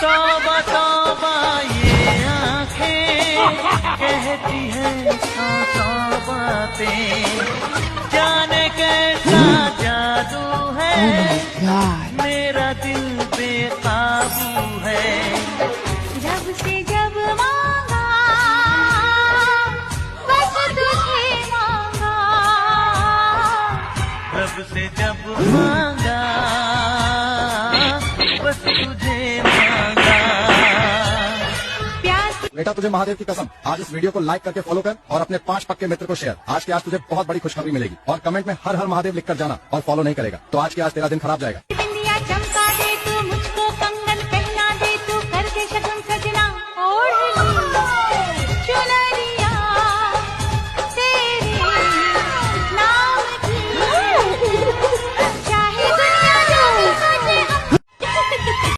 तौबा तौबा ये आंखें कहती हैं सौ सौ बातें, जाने कैसा जादू है मेरा दिल बेकाबू है। जब से जब मांगा बस तुझे मांगा, रब से जब मांगा बस तुझे मांगा। बेटा तुझे महादेव की कसम, आज इस वीडियो को लाइक करके फॉलो कर और अपने 5 पक्के मित्र को शेयर। आज के आज तुझे बहुत बड़ी खुशखबरी मिलेगी और कमेंट में हर हर महादेव लिखकर जाना और फॉलो नहीं करेगा तो आज के आज तेरा दिन खराब जाएगा।